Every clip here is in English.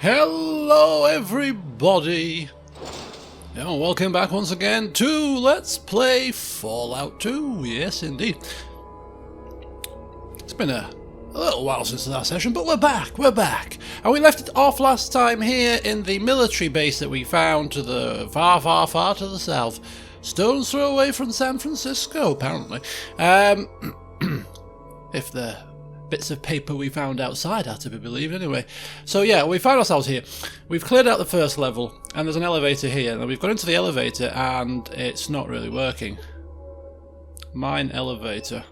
Hello everybody, and welcome back once again to Let's Play Fallout 2. Yes indeed. It's been a little while since that session, but we're back. And we left it off last time here in the military base that we found to the far to the south. Stone's throw away from San Francisco, apparently. If the bits of paper we found outside are to be believed anyway. So yeah, we found ourselves here. We've cleared out the first level, and there's an elevator here. And we've gone into the elevator, and it's not really working. Mine elevator.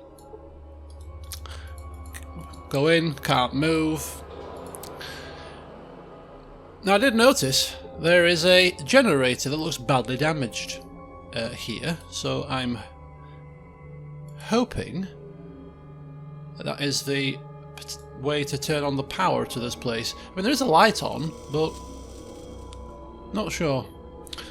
Go in, can't move. Now I did notice there is a generator that looks badly damaged here, so I'm hoping that is the way to turn on the power to this place. I mean, there is a light on, but not sure.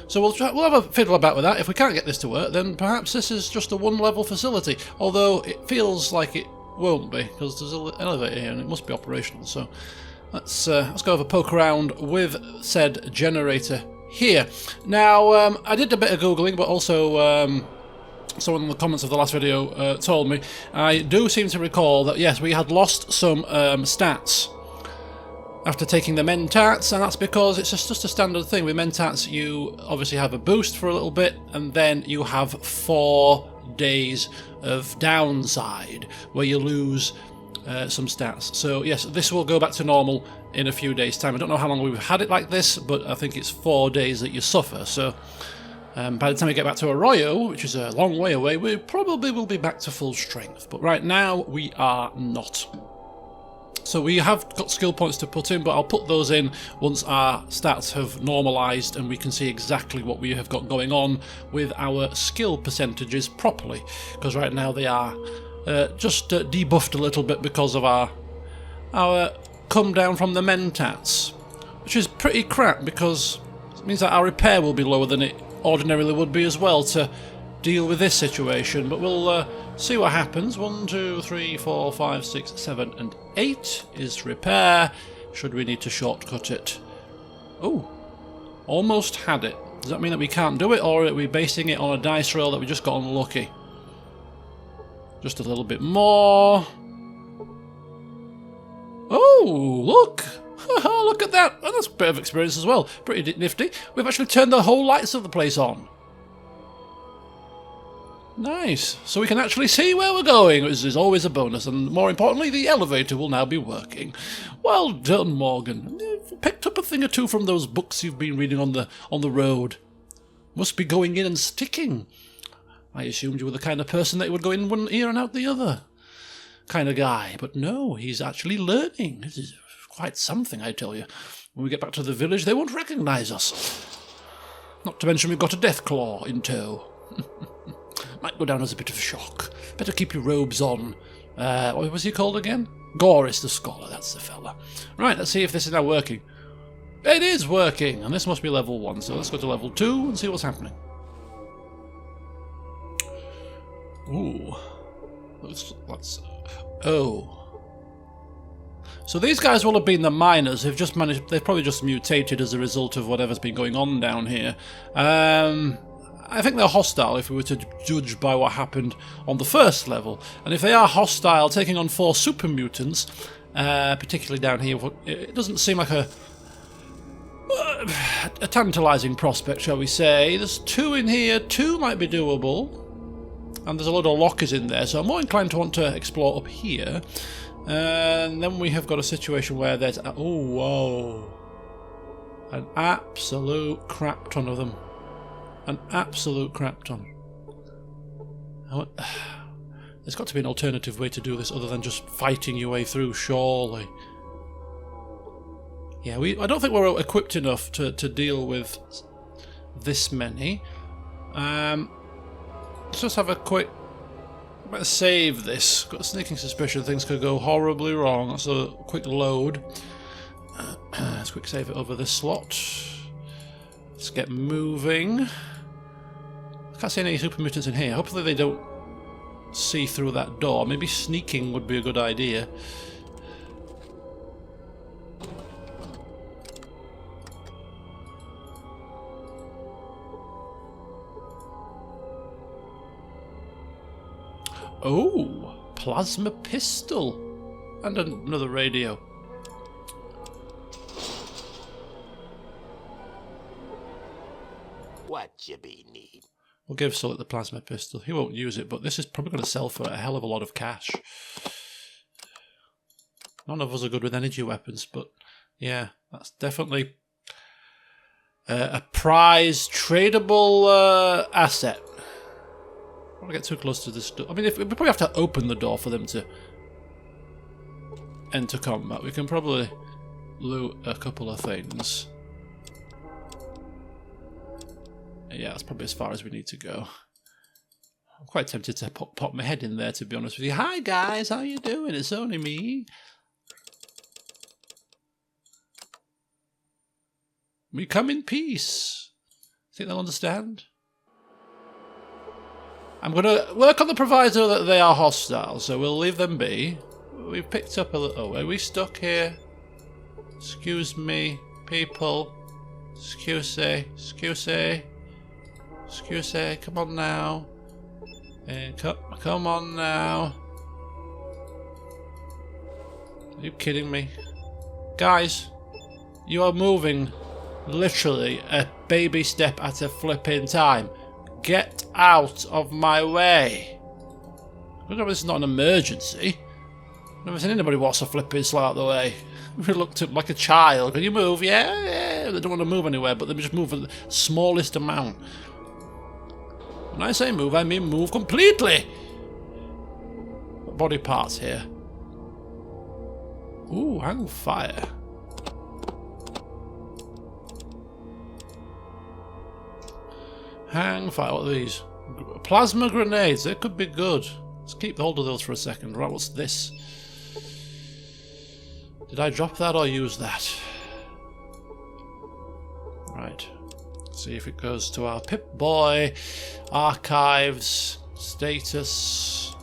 So we'll have a fiddle about with that. If we can't get this to work, then perhaps this is just a one-level facility. Although it feels like it won't be, because there's an elevator here and it must be operational. So let's go have a poke around with said generator here. Now, I did a bit of googling, but also someone in the comments of the last video told me, I do seem to recall that yes, we had lost some stats after taking the mentats, and that's because it's just a standard thing. With mentats, you obviously have a boost for a little bit, and then you have 4 days of downside where you lose some stats. So yes, this will go back to normal in a few days' time. I don't know how long we've had it like this, but I think it's 4 days that you suffer. So by the time we get back to Arroyo, which is a long way away, we probably will be back to full strength. But right now, we are not. So we have got skill points to put in, but I'll put those in once our stats have normalised and we can see exactly what we have got going on with our skill percentages properly. Because right now they are just debuffed a little bit because of our come down from the mentats, which is pretty crap because it means that our repair will be lower than it ordinarily would be as well to deal with this situation. But we'll see what happens. 1, 2, 3, 4, 5, 6, 7 and 8 is repair, should we need to shortcut it. Oh, almost had it. Does that mean that we can't do it, or are we basing it on a dice roll that we just got unlucky? Just a little bit more. Oh, look! Look at that! Oh, that's a bit of experience as well. Pretty nifty. We've actually turned the whole lights of the place on. Nice. So we can actually see where we're going, which is always a bonus. And more importantly, the elevator will now be working. Well done, Morgan. You've picked up a thing or two from those books you've been reading on the road. Must be going in and sticking. I assumed you were the kind of person that would go in one ear and out the other kind of guy. But no, he's actually learning. This is quite something, I tell you. When we get back to the village, they won't recognise us. Not to mention we've got a death claw in tow. Might go down as a bit of a shock. Better keep your robes on. What was he called again? Goris the Scholar, that's the fella. Right, let's see if this is now working. It is working, and this must be level 1, so let's go to level 2 and see what's happening. Ooh. Let's oh. So these guys will have been the miners who've just managed. They've probably just mutated as a result of whatever's been going on down here. I think they're hostile if we were to judge by what happened on the first level. And if they are hostile, taking on 4 super mutants, particularly down here, it doesn't seem like a tantalising prospect, shall we say. There's 2 in here. 2 might be doable. And there's a lot of lockers in there, so I'm more inclined to want to explore up here. And then we have got a situation where there's... oh, whoa. An absolute crap ton of them. An absolute crap ton. There's got to be an alternative way to do this other than just fighting your way through, surely. Yeah, I don't think we're equipped enough to deal with this many. Let's just have a quick... Let's save this. Got a sneaking suspicion things could go horribly wrong. That's a quick load. Let's quick save it over this slot. Let's get moving. I can't see any super mutants in here. Hopefully they don't see through that door. Maybe sneaking would be a good idea. Oh, plasma pistol. And another radio. What you be need? We'll give Sullick the plasma pistol. He won't use it, but this is probably going to sell for a hell of a lot of cash. None of us are good with energy weapons, but yeah, that's definitely a prize tradable asset. I don't want to get too close to this door. I mean, we probably have to open the door for them to enter combat. We can probably loot a couple of things. Yeah, that's probably as far as we need to go. I'm quite tempted to pop my head in there, to be honest with you. Hi guys, how you doing? It's only me. We come in peace. Think they'll understand? I'm going to work on the proviso that they are hostile, so we'll leave them be. We've picked up a little... Oh, are we stuck here? Excuse me, people. Excuse me. Come on now. Come on now. Are you kidding me? Guys, you are moving literally a baby step at a flipping time. Get out of my way. I don't know if this is not an emergency. I've never seen anybody walk so flipping slow out the way. We looked up like a child. Can you move? Yeah. They don't want to move anywhere, but they just move the smallest amount. When I say move, I mean move completely. Body parts here. Ooh, hang fire. Hang fire. What are these? Plasma grenades. They could be good. Let's keep hold of those for a second. Right, what's this? Did I drop that or use that? Right. See if it goes to our Pip-Boy. Archives. Status.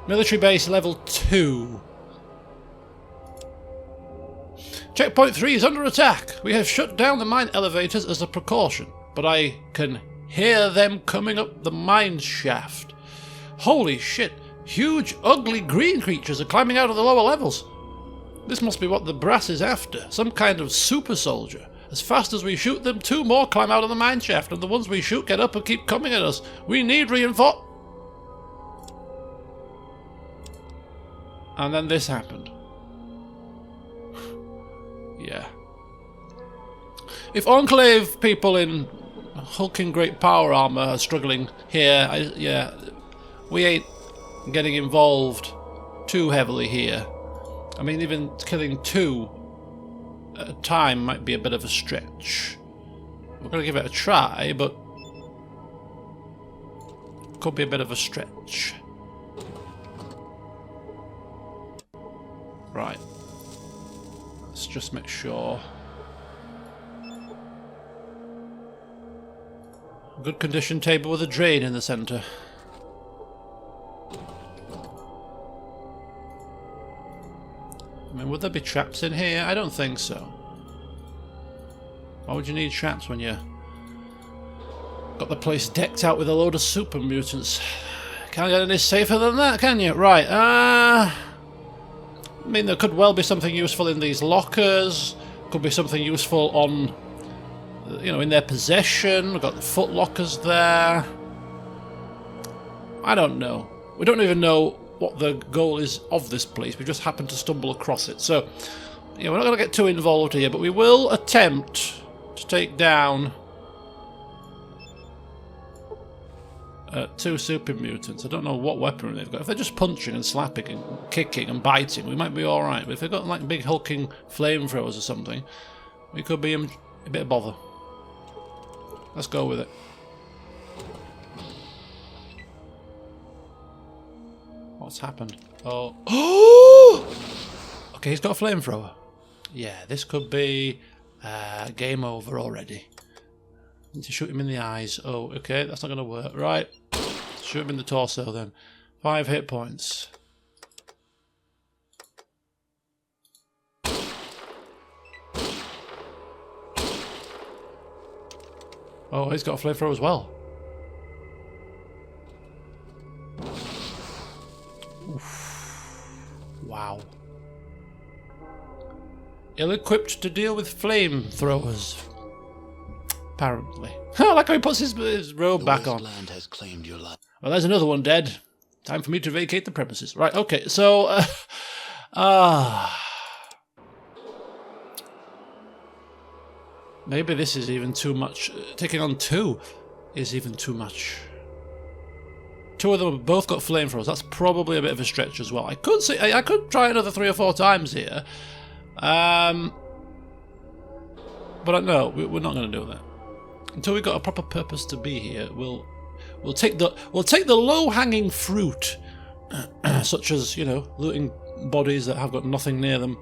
Military base level 2. Checkpoint 3 is under attack. We have shut down the mine elevators as a precaution, but I can hear them coming up the mine shaft. Holy shit. Huge, ugly green creatures are climbing out of the lower levels. This must be what the brass is after. Some kind of super soldier. As fast as we shoot them, 2 more climb out of the mine shaft, and the ones we shoot get up and keep coming at us. We need reinforce... And then this happened. Yeah. If Enclave people in hulking great power armor are struggling here, yeah, we ain't getting involved too heavily here. I mean, even killing 2 at a time might be a bit of a stretch. We're going to give it a try, but could be a bit of a stretch. Right. Let's just make sure. Good condition table with a drain in the centre. I mean, would there be traps in here? I don't think so. Why would you need traps when you got the place decked out with a load of super mutants? Can't get any safer than that, can you? Right, I mean, there could well be something useful in these lockers. Could be something useful on, you know, in their possession. We've got the foot lockers there. I don't know. We don't even know what the goal is of this place. We just happen to stumble across it. So, yeah, we're not going to get too involved here, but we will attempt to take down 2 super mutants. I don't know what weaponry they've got. If they're just punching and slapping and kicking and biting, we might be alright. But if they've got like big hulking flamethrowers or something, we could be in a bit of bother. Let's go with it. What's happened? Oh. Okay, he's got a flamethrower. Yeah, this could be game over already. Need to shoot him in the eyes. Oh, okay, that's not going to work. Right. Shoot him in the torso then. 5 hit points. Oh, he's got a flamethrower as well. ill-equipped to deal with flamethrowers. Apparently. I like how he puts his robe back on. Land has claimed your life. Well, there's another one dead. Time for me to vacate the premises. Right, okay, so... maybe this is even too much. Taking on 2 is even too much. 2 of them have both got flamethrowers. That's probably a bit of a stretch as well. I could try another 3 or 4 times here. But no, we're not going to do that. Until we've got a proper purpose to be here, we'll take the low-hanging fruit, such as, you know, looting bodies that have got nothing near them,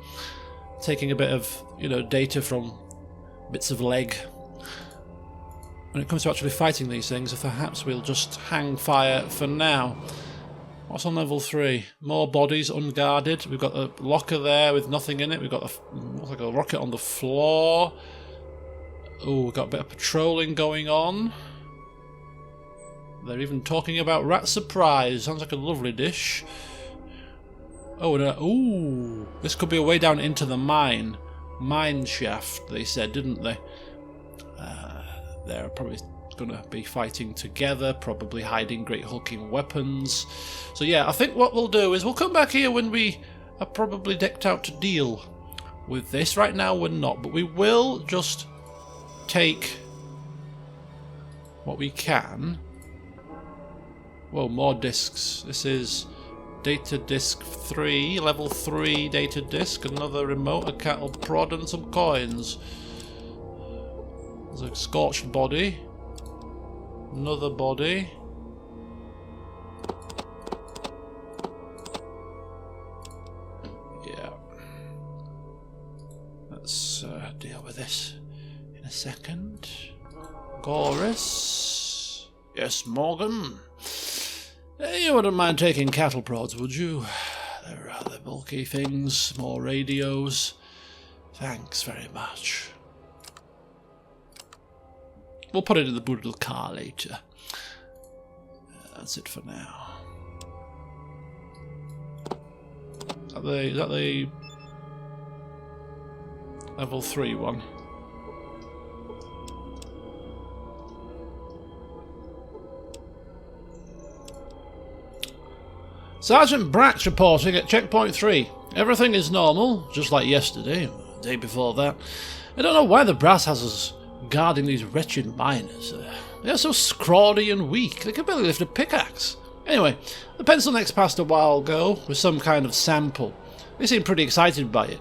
taking a bit of, you know, data from bits of leg. When it comes to actually fighting these things, perhaps we'll just hang fire for now. What's on level 3? More bodies unguarded. We've got a locker there with nothing in it. We've got looks like a rocket on the floor. Oh, we've got a bit of patrolling going on. They're even talking about rat surprise. Sounds like a lovely dish. Oh, no. Ooh, this could be a way down into the mine. Mine shaft, they said, didn't they? They're probably going to be fighting together, probably hiding great hulking weapons. So yeah, I think what we'll do is we'll come back here when we are probably decked out to deal with this. Right now we're not, but we will just take what we can. Whoa, more discs. This is data disc 3, level 3 data disc, another remote, a cattle prod and some coins. There's a scorched body. Another body. Yeah. Let's deal with this in a second. Chorus. Yes, Morgan. You wouldn't mind taking cattle prods, would you? They're rather bulky things. More radios. Thanks very much. We'll put it in the boot of the car later. That's it for now. Is that the level 3 one? Sergeant Bratch reporting at checkpoint 3. Everything is normal, just like yesterday, the day before that. I don't know why the brass has us guarding these wretched miners. They're so scrawny and weak, they can barely lift a pickaxe. Anyway, the pencil next passed a while ago with some kind of sample. They seemed pretty excited by it.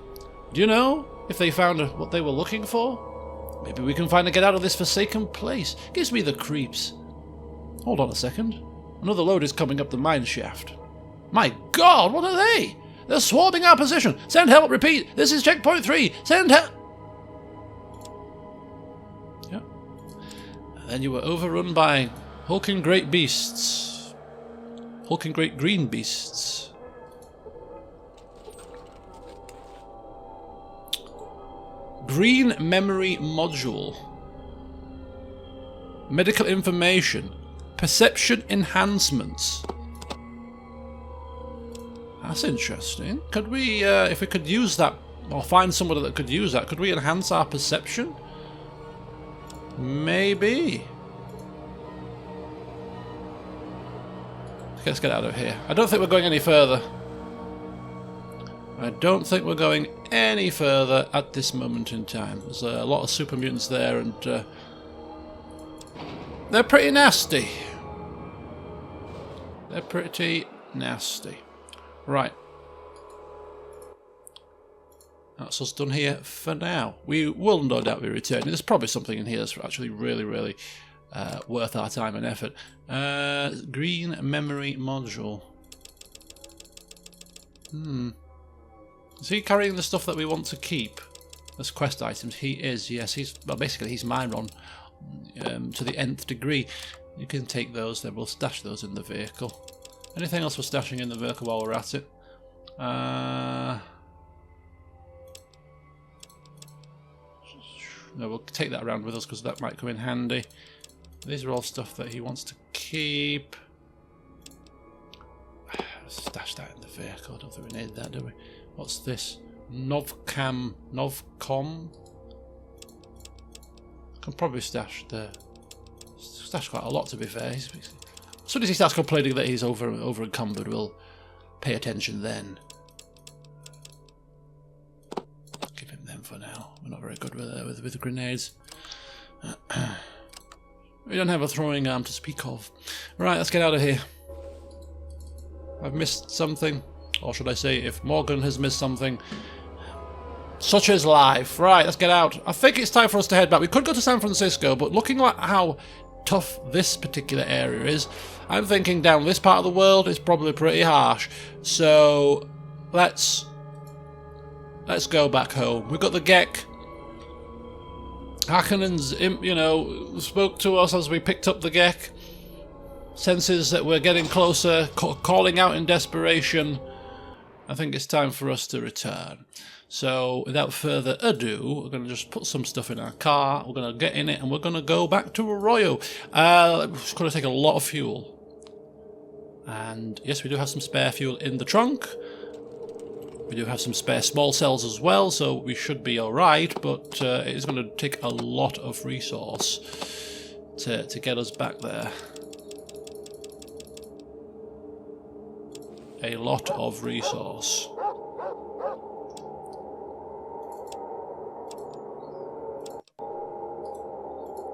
Do you know if they found what they were looking for? Maybe we can finally get out of this forsaken place. Gives me the creeps. Hold on a second. Another load is coming up the mine shaft. My God, what are they? They're swarming our position. Send help, repeat. This is checkpoint 3. Send help. Yeah. And then you were overrun by hulking great beasts. Hulking great green beasts. Green memory module. Medical information. Perception enhancements. That's interesting. Could we, if we could use that, or find somebody that could use that, could we enhance our perception? Maybe. Let's get out of here. I don't think we're going any further. I don't think we're going any further at this moment in time. There's a lot of super mutants there, and they're pretty nasty. They're pretty nasty. Right. That's us done here for now. We will no doubt be returning. There's probably something in here that's actually really, really worth our time and effort. Green memory module. Is he carrying the stuff that we want to keep as quest items? He is, yes. Basically he's Myron to the nth degree. You can take those, then we'll stash those in the vehicle. Anything else we're stashing in the vehicle while we're at it? No, we'll take that around with us because that might come in handy. These are all stuff that he wants to keep. Stash that in the vehicle. I don't think we need that, do we? What's this? Novcom. Can probably stash quite a lot, to be fair. As soon as he starts complaining that he's over encumbered, we'll pay attention then. Give him them for now. We're not very good with grenades. We don't have a throwing arm to speak of. Right, let's get out of here. I've missed something. Or should I say, if Morgan has missed something, such is life. Right, let's get out. I think it's time for us to head back. We could go to San Francisco, but looking at how tough this particular area is, I'm thinking down this part of the world is probably pretty harsh. So let's go back home. We've got the Gek. Hakkonen's, spoke to us as we picked up the Gek. Senses that we're getting closer, calling out in desperation. I think it's time for us to return. So, without further ado, we're going to just put some stuff in our car, we're going to get in it, and we're going to go back to Arroyo. It's going to take a lot of fuel. And, yes, we do have some spare fuel in the trunk. We do have some spare small cells as well, so we should be alright, but it is going to take a lot of resource to get us back there. A lot of resource.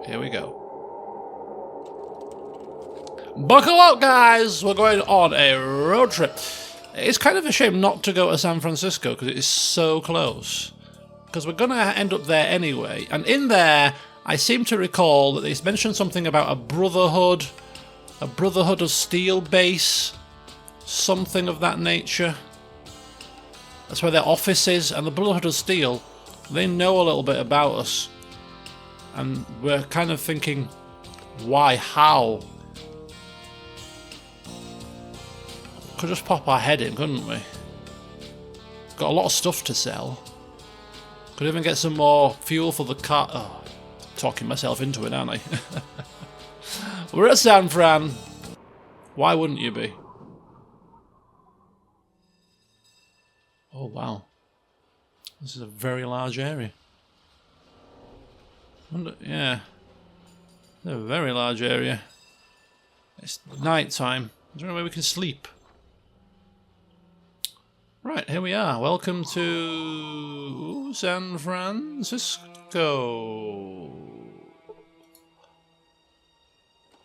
Here we go. Buckle up, guys! We're going on a road trip. It's kind of a shame not to go to San Francisco because it is so close. Because we're going to end up there anyway. And in there, I seem to recall that they mentioned something about a brotherhood of steel base, something of that nature. That's where their office is, and the Brotherhood of Steel, they know a little bit about us. And we're kind of thinking, why, how? Could just pop our head in, couldn't we? Got a lot of stuff to sell. Could even get some more fuel for the car. Oh, talking myself into it, aren't I? We're at San Fran. Why wouldn't you be? Oh, wow. This is a very large area. Yeah. It's a very large area. It's night time. Is there any way we can sleep? Right, here we are. Welcome to San Francisco.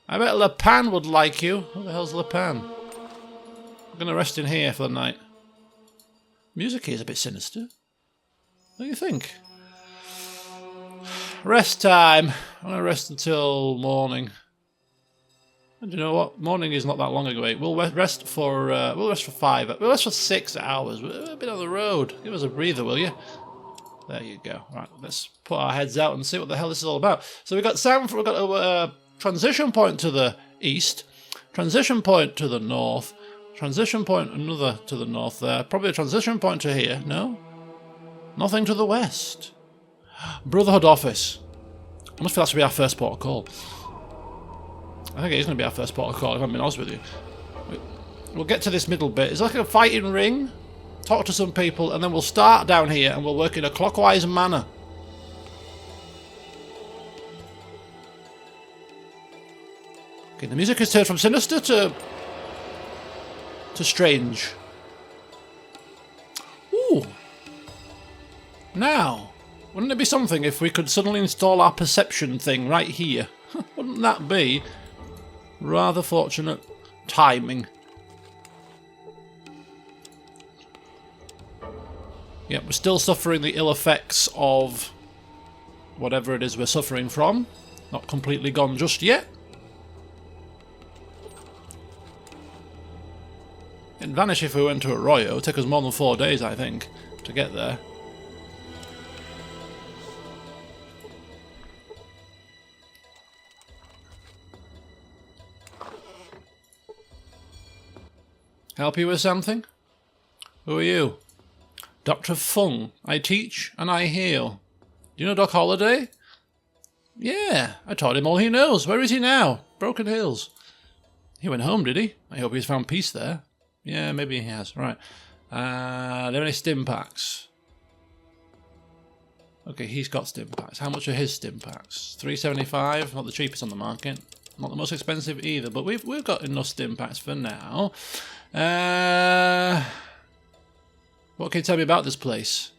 I bet Le Pan would like you. Who the hell's Le Pan? I'm going to rest in here for the night. Music here is a bit sinister. What do you think? Rest time. I'm going to rest until morning. And you know what? Morning is not that long ago. We'll rest for 6 hours. We've been on the road. Give us a breather, will you? There you go. Right, let's put our heads out and see what the hell this is all about. So we've got a transition point to the east, transition point to the north, transition point another to the north there. Probably a transition point to here. No? Nothing to the west. Brotherhood office. I must feel that should be our first port of call. I think it is going to be our first port of call, if I'm being honest with you. We'll get to this middle bit. It's like a fighting ring. Talk to some people, and then we'll start down here, and we'll work in a clockwise manner. Okay, the music has turned from sinister to strange. Ooh. Now, wouldn't it be something if we could suddenly install our perception thing right here? Wouldn't that be rather fortunate timing? Yep, we're still suffering the ill effects of whatever it is we're suffering from. Not completely gone just yet. It'd vanish if we went to Arroyo. It would take us more than 4 days, I think, to get there. Help you with something? Who are you? Dr. Fung. I teach and I heal. Do you know Doc Holliday? Yeah, I taught him all he knows. Where is he now? Broken Hills. He went home, did he? I hope he's found peace there. Yeah, maybe he has. Right. Do you have any stim packs? Okay, he's got stim packs. How much are his stim packs? $3.75. Not the cheapest on the market. Not the most expensive either, but we've got enough stim packs for now. What can you tell me about this place?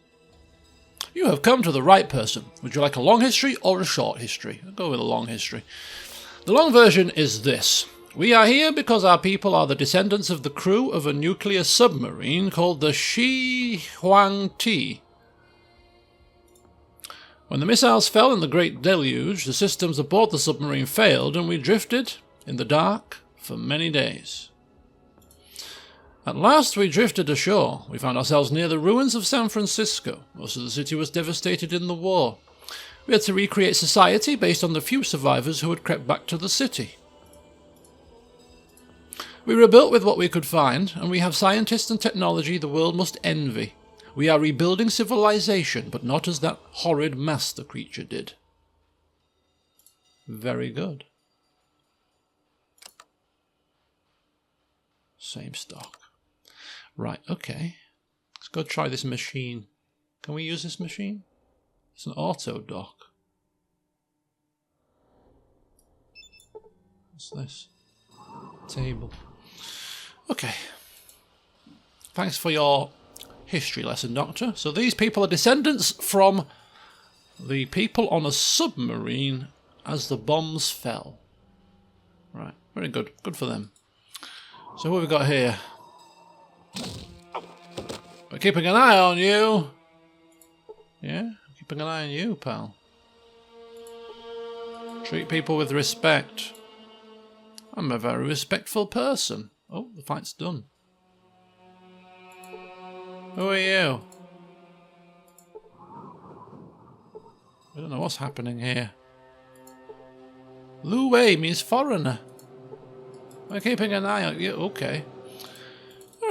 You have come to the right person. Would you like a long history or a short history? I'll go with a long history. The long version is this. We are here because our people are the descendants of the crew of a nuclear submarine called the Shi Huang Ti. When the missiles fell in the Great Deluge, the systems aboard the submarine failed and we drifted in the dark for many days. At last we drifted ashore. We found ourselves near the ruins of San Francisco. Most of the city was devastated in the war. We had to recreate society based on the few survivors who had crept back to the city. We rebuilt with what we could find, and we have scientists and technology the world must envy. We are rebuilding civilization, but not as that horrid master creature did. Very good. Same stock. Right, okay. Let's go try this machine. Can we use this machine? It's an auto dock. What's this? Table. Okay. Thanks for your history lesson, Doctor. So these people are descendants from the people on a submarine as the bombs fell. Right, very good. Good for them. So what have we got here? We're keeping an eye on you. Yeah, keeping an eye on you, pal. Treat people with respect. I'm a very respectful person. Oh, the fight's done. Who are you? I don't know what's happening here. Lu Wei means foreigner. We're keeping an eye on you. Okay.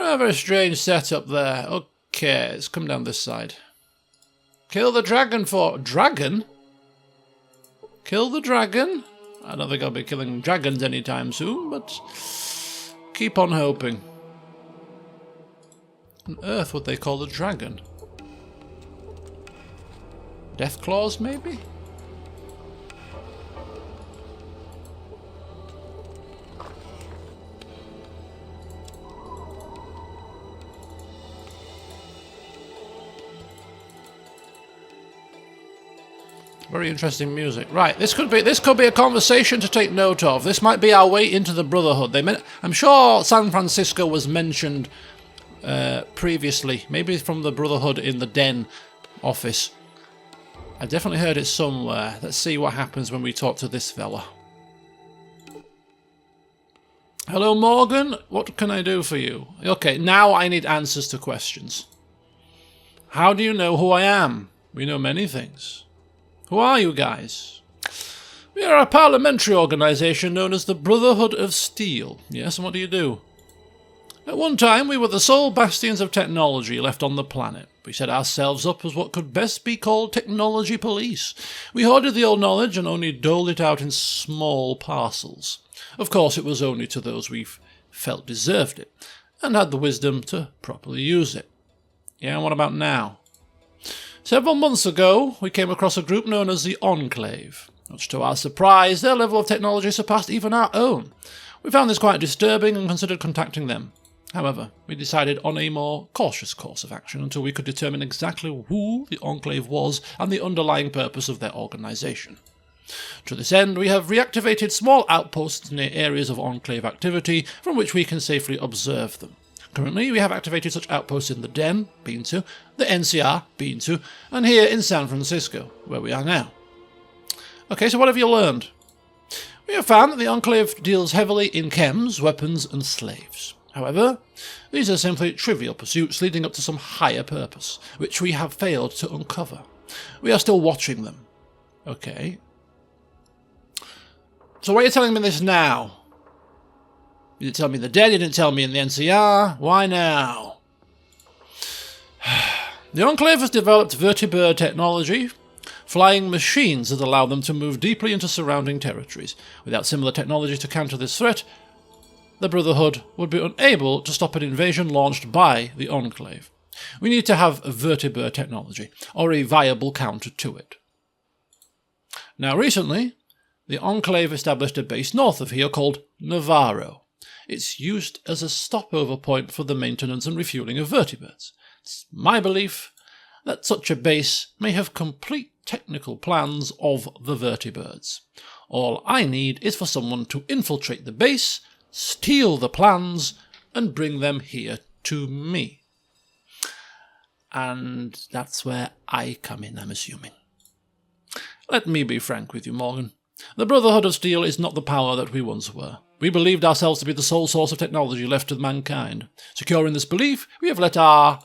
A very strange setup there. Okay, let's come down this side. Kill the dragon for... Dragon? Kill the dragon? I don't think I'll be killing dragons anytime soon, but... keep on hoping. On Earth would they call the dragon? Death claws, maybe? Very interesting music. Right, this could be a conversation to take note of. This might be our way into the Brotherhood. I'm sure San Francisco was mentioned previously, maybe from the Brotherhood in the Den office. I definitely heard it somewhere. Let's see what happens when we talk to this fella. Hello, Morgan. What can I do for you? Okay, now I need answers to questions. How do you know who I am? We know many things. Who are you guys? We are a parliamentary organisation known as the Brotherhood of Steel. Yes, and what do you do? At one time, we were the sole bastions of technology left on the planet. We set ourselves up as what could best be called technology police. We hoarded the old knowledge and only doled it out in small parcels. Of course, it was only to those we felt deserved it, and had the wisdom to properly use it. Yeah, and what about now? Several months ago, we came across a group known as the Enclave. Much to our surprise, their level of technology surpassed even our own. We found this quite disturbing and considered contacting them. However, we decided on a more cautious course of action until we could determine exactly who the Enclave was and the underlying purpose of their organisation. To this end, we have reactivated small outposts near areas of Enclave activity from which we can safely observe them. Currently, we have activated such outposts in the Den, been to, the NCR, been to, and here in San Francisco, where we are now. Okay, so what have you learned? We have found that the Enclave deals heavily in chems, weapons, and slaves. However, these are simply trivial pursuits leading up to some higher purpose, which we have failed to uncover. We are still watching them. Okay. So why are you telling me this now? You didn't tell me in the Den, you didn't tell me in the NCR. Why now? The Enclave has developed vertibird technology, flying machines that allow them to move deeply into surrounding territories. Without similar technology to counter this threat, the Brotherhood would be unable to stop an invasion launched by the Enclave. We need to have vertibird technology, or a viable counter to it. Now recently, the Enclave established a base north of here called Navarro. It's used as a stopover point for the maintenance and refueling of vertibirds. It's my belief that such a base may have complete technical plans of the vertibirds. All I need is for someone to infiltrate the base, steal the plans, and bring them here to me. And that's where I come in, I'm assuming. Let me be frank with you, Morgan. The Brotherhood of Steel is not the power that we once were. We believed ourselves to be the sole source of technology left to mankind. Secure in this belief, we have let our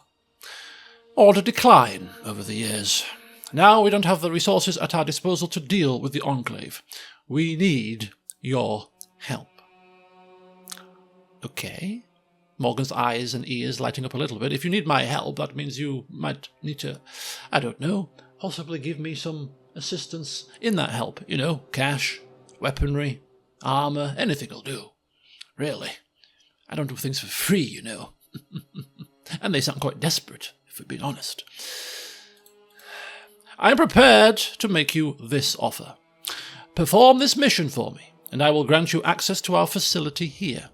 order decline over the years. Now we don't have the resources at our disposal to deal with the Enclave. We need your help. Okay. Morgan's eyes and ears lighting up a little bit. If you need my help, that means you might need to, I don't know, possibly give me some assistance in that help. You know, cash, weaponry, armour, anything will do. Really. I don't do things for free, you know. And they sound quite desperate, if we're being honest. I am prepared to make you this offer. Perform this mission for me, and I will grant you access to our facility here.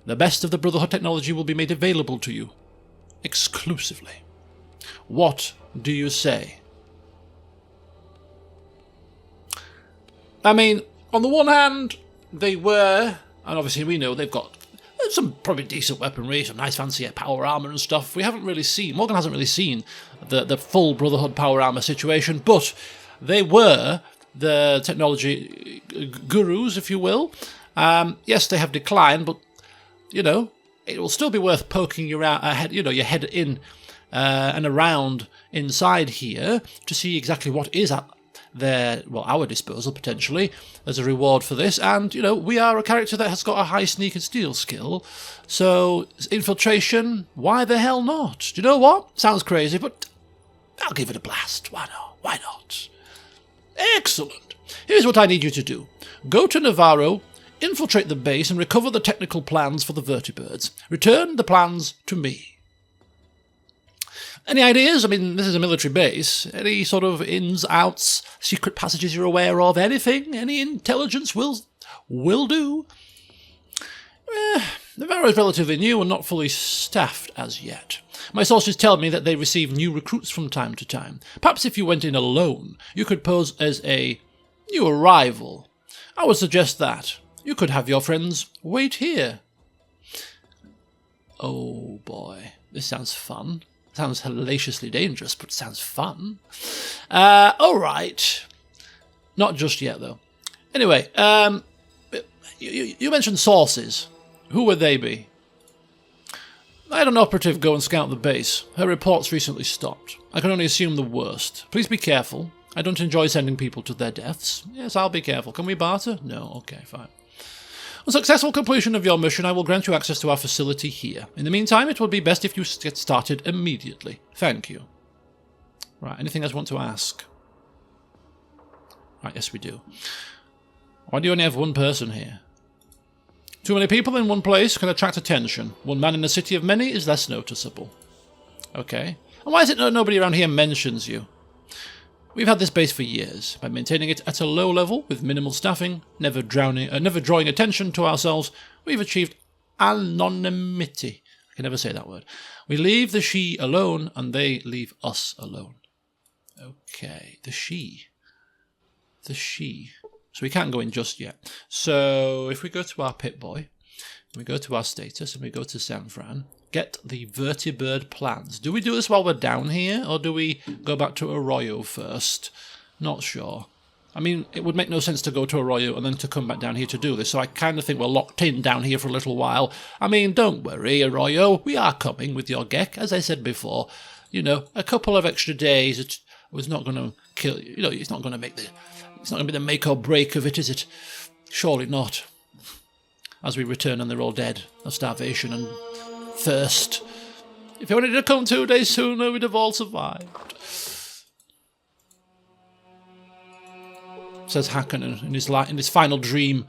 The best of the Brotherhood technology will be made available to you, exclusively. What do you say? I mean, on the one hand, they were, and obviously we know they've got some probably decent weaponry, some nice fancy power armour and stuff. We haven't really seen, Morgan hasn't really seen the full Brotherhood power armour situation, but they were the technology gurus, if you will. Yes, they have declined, but, you know, it will still be worth poking your head in and around inside here to see exactly what is at our disposal, potentially, as a reward for this. And, you know, we are a character that has got a high sneak and steal skill, so infiltration, why the hell not? Do you know what? Sounds crazy, but I'll give it a blast. Why not? Why not? Excellent. Here's what I need you to do. Go to Navarro, infiltrate the base, and recover the technical plans for the vertibirds. Return the plans to me. Any ideas? I mean, this is a military base. Any sort of ins, outs, secret passages you're aware of? Anything? Any intelligence will do. Navarro is relatively new and not fully staffed as yet. My sources tell me that they receive new recruits from time to time. Perhaps if you went in alone, you could pose as a new arrival. I would suggest that. You could have your friends wait here. Oh boy, this sounds fun. Sounds hellaciously dangerous, but sounds fun. Alright. Not just yet, though. Anyway, you mentioned sources. Who would they be? I had an operative go and scout the base. Her reports recently stopped. I can only assume the worst. Please be careful. I don't enjoy sending people to their deaths. Yes, I'll be careful. Can we barter? No, okay, fine. On successful completion of your mission, I will grant you access to our facility here. In the meantime, it would be best if you get started immediately. Thank you. Right, anything else you want to ask? Right, yes we do. Why do you only have one person here? Too many people in one place can attract attention. One man in a city of many is less noticeable. Okay. And why is it that nobody around here mentions you? We've had this base for years. By maintaining it at a low level, with minimal staffing, never drawing attention to ourselves, we've achieved anonymity. I can never say that word. We leave the she alone, and they leave us alone. Okay, the she. The she. So we can't go in just yet. So if we go to our Pip-Boy, we go to our status, and we go to San Fran, get the vertibird plans. Do we do this while we're down here, or do we go back to Arroyo first? Not sure. I mean, it would make no sense to go to Arroyo and then to come back down here to do this, so I kind of think we're locked in down here for a little while. I mean, don't worry, Arroyo, we are coming with your Gek, as I said before. You know, a couple of extra days, it was not going to kill you. You know, it's not going to be the make or break of it, is it? Surely not. As we return and they're all dead of starvation and thirst. If you wanted to come 2 days sooner, we'd have all survived. Says Hakkinen in his final dream.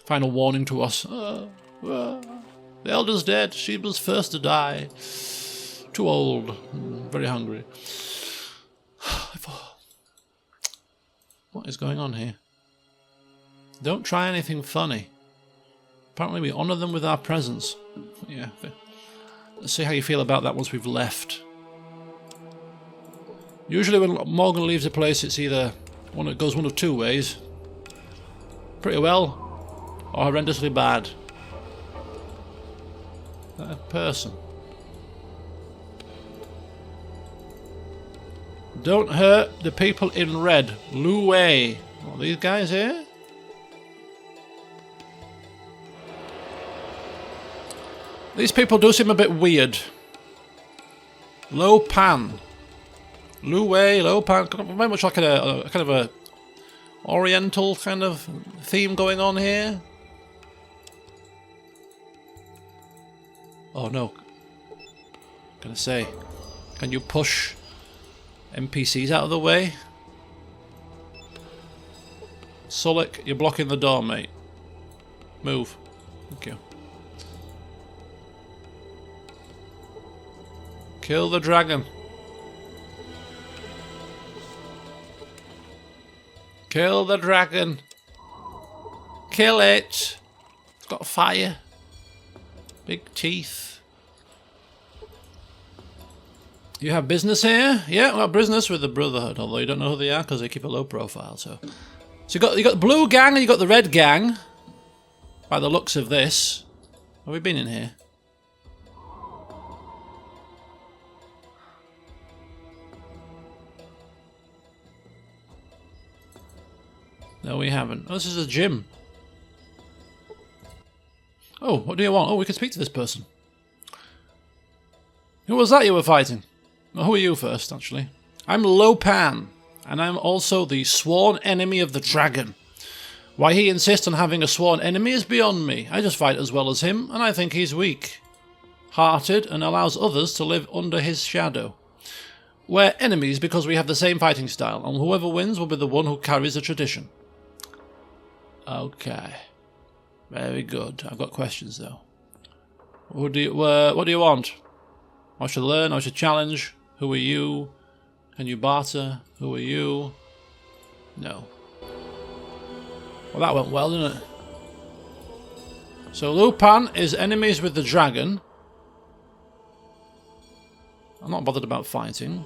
Final warning to us. The elder's dead. She was first to die. Too old. Very hungry. What is going on here? Don't try anything funny. Apparently we honour them with our presence. Yeah. Let's see how you feel about that once we've left. Usually when Morgan leaves a place, it's either it goes one of two ways. Pretty well, or horrendously bad. That person. Don't hurt the people in red. Lu Wei. What, these guys here? These people do seem a bit weird. Lo Pan. Lu Wei, Lo Pan. Very much like a kind of a Oriental kind of theme going on here. Oh no. Gonna say, can you push NPCs out of the way? Sulik, you're blocking the door, mate. Move. Thank you. Kill the dragon. Kill the dragon. Kill it. It's got fire. Big teeth. You have business here? Yeah, well, business with the Brotherhood, although you don't know who they are because they keep a low profile. So you got the blue gang and you got the red gang. By the looks of this, have we been in here? No, we haven't. Oh, this is a gym. Oh, what do you want? Oh, we can speak to this person. Who was that you were fighting? Well, who are you first, actually? I'm Lo Pan, and I'm also the sworn enemy of the dragon. Why he insists on having a sworn enemy is beyond me. I just fight as well as him, and I think he's weak-hearted and allows others to live under his shadow. We're enemies because we have the same fighting style, and whoever wins will be the one who carries the tradition. Okay. Very good. I've got questions, though. What do you want? I should learn, I should challenge. Who are you? Can you barter? Who are you? No. Well, that went well, didn't it? So Lu Pan is enemies with the dragon. I'm not bothered about fighting.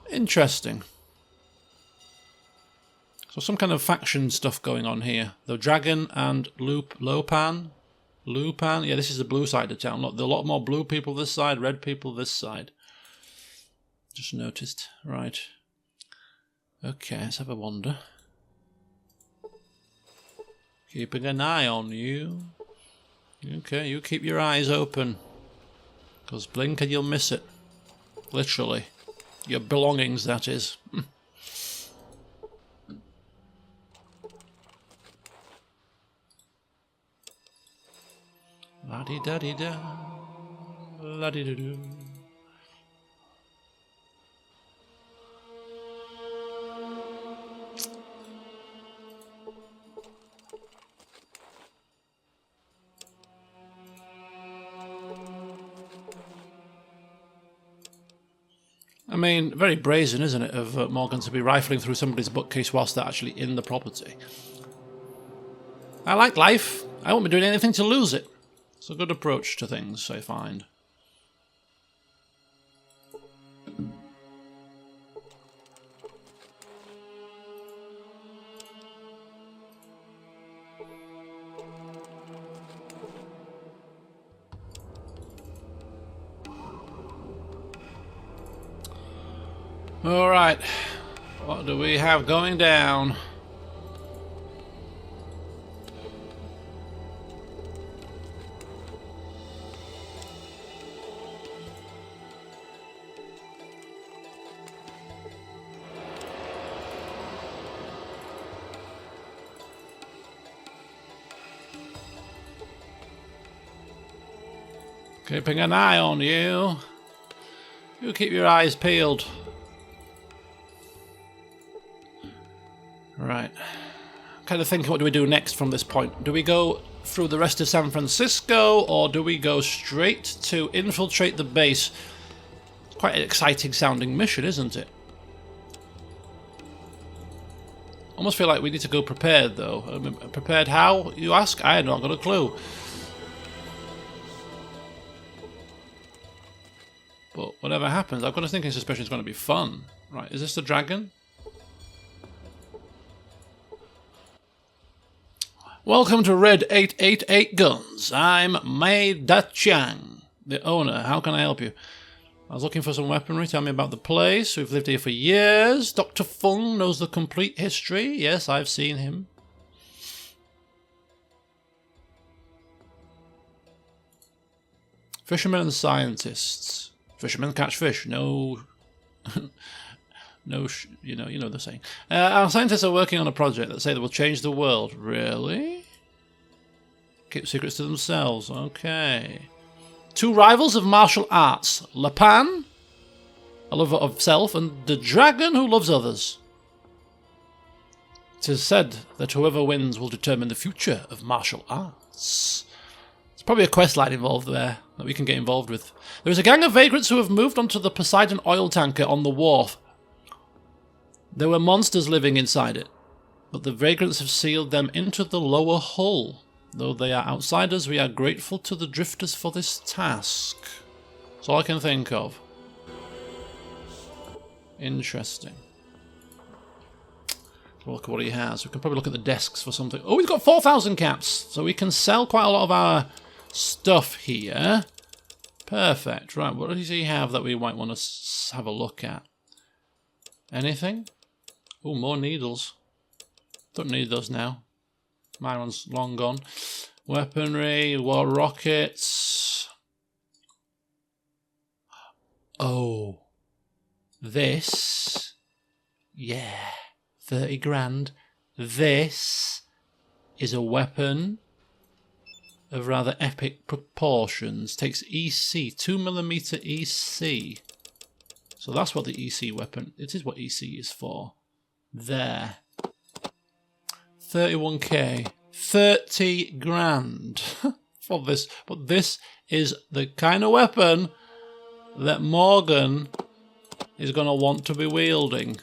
Interesting. So some kind of faction stuff going on here. The dragon and Lo Pan. Lu Pan. Yeah, this is the blue side of town. Look, there are a lot more blue people this side, red people this side. Just noticed. Right. Okay, let's have a wander. Keeping an eye on you. Okay, you keep your eyes open. Because blink and you'll miss it. Literally. Your belongings, that is. La-di-da-di-da. La-di-da-doo. I mean, very brazen, isn't it, of Morgan to be rifling through somebody's bookcase whilst they're actually in the property. I like life. I won't be doing anything to lose it. It's a good approach to things, I find. Alright, what do we have going down? Keeping an eye on you. You keep your eyes peeled. Right. I'm kind of thinking, what do we do next from this point? Do we go through the rest of San Francisco, or do we go straight to infiltrate the base? It's quite an exciting sounding mission, isn't it? Almost feel like we need to go prepared, though. Prepared how, you ask? I have not got a clue. But whatever happens, I've got a thinking suspicion it's going to be fun. Right, is this the dragon? Welcome to Red 888 Guns. I'm Mei Da-Chang, the owner. How can I help you? I was looking for some weaponry. Tell me about the place. We've lived here for years. Dr. Fung knows the complete history. Yes, I've seen him. Fishermen and scientists. Fishermen catch fish. No... you know the saying. Our scientists are working on a project that say they will change the world. Really? Keep secrets to themselves. Okay. Two rivals of martial arts. Lapan, a lover of self, and the dragon who loves others. It is said that whoever wins will determine the future of martial arts. There's probably a quest line involved there that we can get involved with. There is a gang of vagrants who have moved onto the Poseidon oil tanker on the wharf. There were monsters living inside it, but the vagrants have sealed them into the lower hull. Though they are outsiders, we are grateful to the drifters for this task. That's all I can think of. Interesting. We'll look at what he has. We can probably look at the desks for something. Oh, he's got 4,000 caps, so we can sell quite a lot of our stuff here. Perfect. Right, what does he have that we might want to have a look at? Anything? Oh, more needles. Don't need those now. My one's long gone. Weaponry, war rockets. Oh. This. Yeah. 30 grand. This is a weapon of rather epic proportions. Takes EC, 2mm EC. So that's what the EC weapon, it is what EC is for. There. 31k. 30 grand for this. But this is the kind of weapon that Morgan is going to want to be wielding.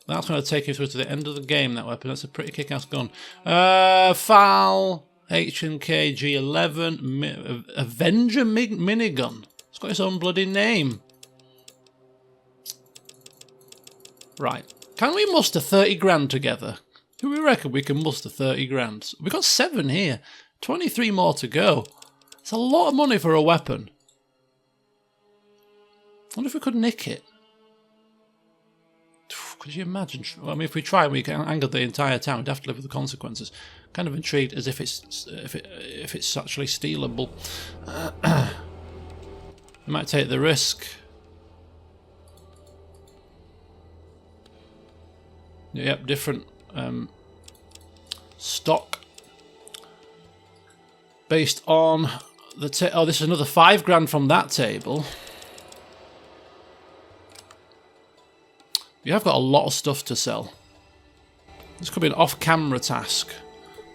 That's going to take you through to the end of the game, that weapon. That's a pretty kick-ass gun. FAL, H&K G11, Avenger minigun. It's got its own bloody name. Right. Can we muster 30 grand together? Do we reckon we can muster 30 grand? We've got 7 here. 23 more to go. It's a lot of money for a weapon. I wonder if we could nick it. Could you imagine? I mean, if we try, we can angle the entire town. We'd have to live with the consequences. Kind of intrigued as if it's actually stealable. We might take the risk. Yep, different stock based on the oh, this is another 5 grand from that table. You have got a lot of stuff to sell. This could be an off-camera task,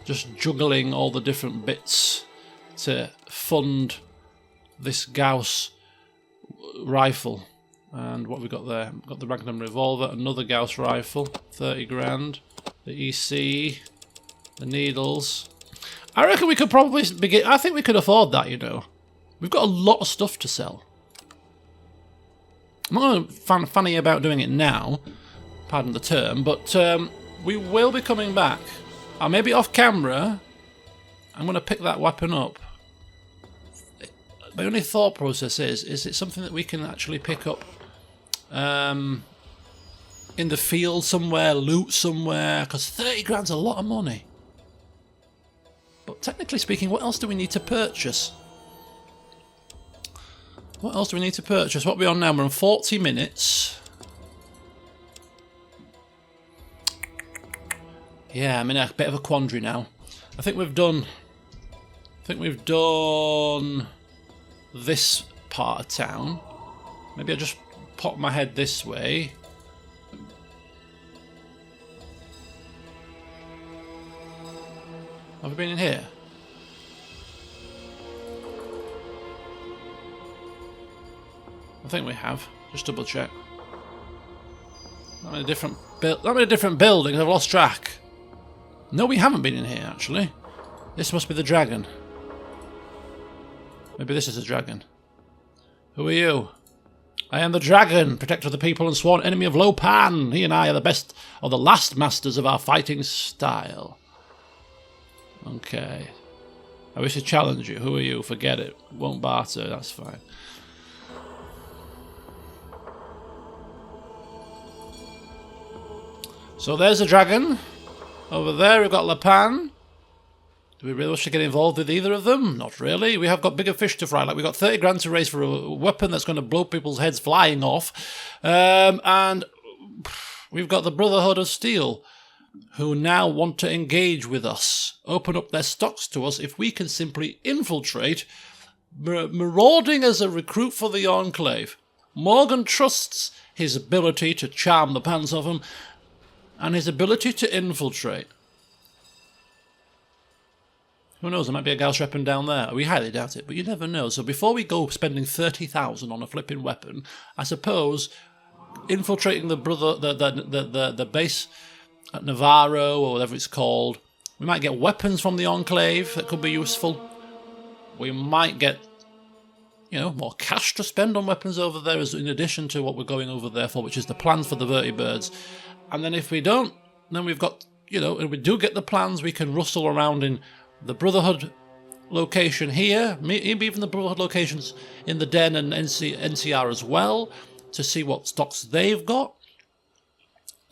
just juggling all the different bits to fund this Gauss rifle. And what we got there? We've got the Magnum revolver, another Gauss rifle, 30 grand. The EC, the needles. I reckon we could probably begin. I think we could afford that, you know. We've got a lot of stuff to sell. I'm not funny about doing it now, pardon the term, but we will be coming back. Maybe off camera, I'm going to pick that weapon up. My only thought process is it something that we can actually pick up in the field somewhere, loot somewhere, because 30 grand's a lot of money. But technically speaking, what else do we need to purchase? What else do we need to purchase? What are we on now? We're on 40 minutes. Yeah, I'm in a bit of a quandary now. I think we've done this part of town. Maybe I just pop my head this way. Have we been in here? think we have. Just double check. Not many different buildings. I've lost track. No, we haven't been in here actually. This must be the dragon. Maybe this is the dragon. Who are you? I am the dragon, protector of the people and sworn enemy of Lopan. He and I are the best or the last masters of our fighting style. Okay. I wish to challenge you. Who are you? Forget it. Won't barter. That's fine. So there's a dragon. Over there we've got Lopan. Do we really wish to get involved with either of them? Not really. We have got bigger fish to fry. Like, we've got 30 grand to raise for a weapon that's going to blow people's heads flying off. And we've got the Brotherhood of Steel, who now want to engage with us, open up their stocks to us if we can simply infiltrate, marauding as a recruit for the Enclave. Morgan trusts his ability to charm the pants off him, and his ability to infiltrate. Who knows, there might be a gal strapping down there. We highly doubt it, but you never know. So before we go spending 30,000 on a flipping weapon, I suppose infiltrating the base at Navarro or whatever it's called, we might get weapons from the Enclave that could be useful. We might get, you know, more cash to spend on weapons over there, as in addition to what we're going over there for, which is the plans for the vertibirds. And then if we don't, then we've got, you know, if we do get the plans, we can rustle around in the Brotherhood location here, maybe even the Brotherhood locations in the Den and NCR as well, to see what stocks they've got.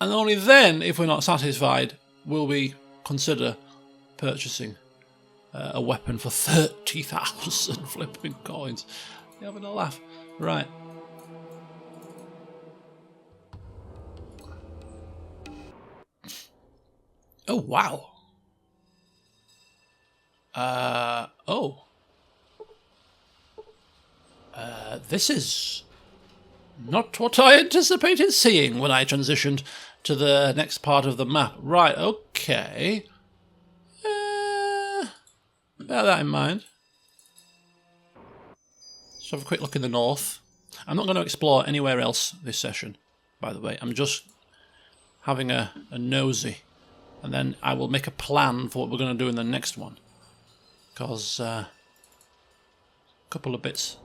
And only then, if we're not satisfied, will we consider purchasing a weapon for 30,000 flipping coins. You're having a laugh. Right. Oh, wow. This is not what I anticipated seeing when I transitioned to the next part of the map. Right, okay. Bear that in mind. Let's have a quick look in the north. I'm not going to explore anywhere else this session, by the way. I'm just having a nosy. And then I will make a plan for what we're going to do in the next one. Because a couple of bits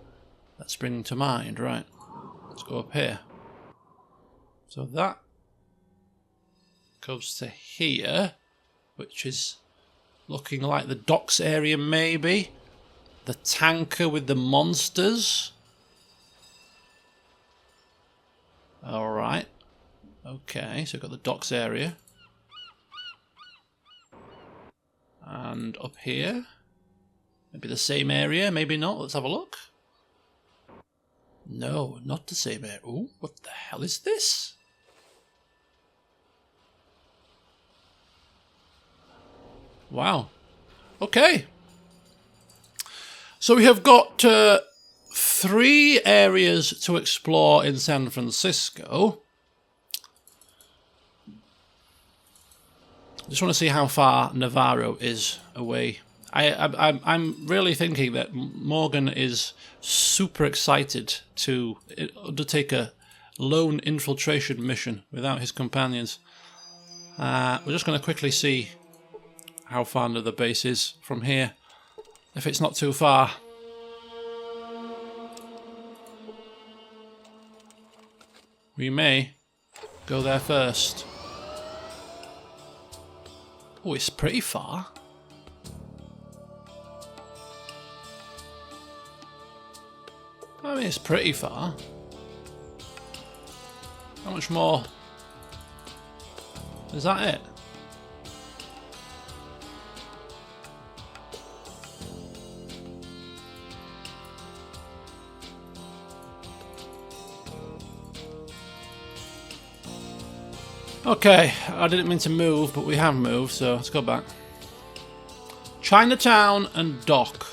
that spring to mind. Right, let's go up here. So that goes to here, which is looking like the docks area maybe. The tanker with the monsters. Alright. Okay, so we've got the docks area. And up here. Maybe the same area, maybe not. Let's have a look. No, not the same area. Ooh, what the hell is this? Wow. Okay. So we have got 3 areas to explore in San Francisco. Just want to see how far Navarro is away. I'm really thinking that Morgan is super excited to undertake a lone infiltration mission without his companions. We're just going to quickly see how far the base is from here, if it's not too far. We may go there first. Oh, it's pretty far. I mean, it's pretty far. How much more? Is that it? Okay, I didn't mean to move, but we have moved, so let's go back. Chinatown and Dock.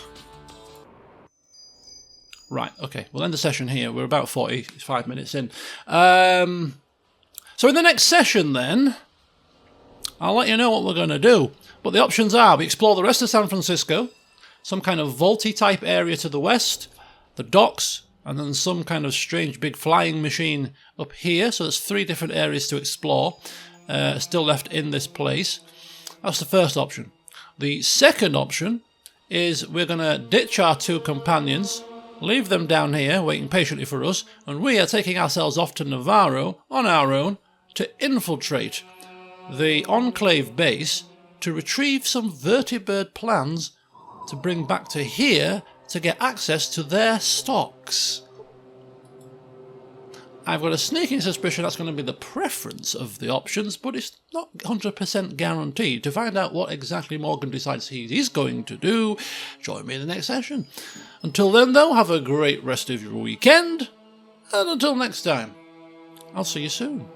Right, okay, we'll end the session here. We're about 45 minutes in. So in the next session then, I'll let you know what we're going to do. But the options are, we explore the rest of San Francisco, some kind of vaulty type area to the west, the docks, and then some kind of strange big flying machine up here. So there's 3 different areas to explore still left in this place. That's the first option. The second option is we're going to ditch our 2 companions, leave them down here waiting patiently for us, and we are taking ourselves off to Navarro on our own to infiltrate the Enclave base to retrieve some vertibird plans to bring back to here to get access to their stocks. I've got a sneaking suspicion that's going to be the preference of the options, but it's not 100% guaranteed. To find out what exactly Morgan decides he is going to do, join me in the next session. Until then, though, have a great rest of your weekend, and until next time, I'll see you soon.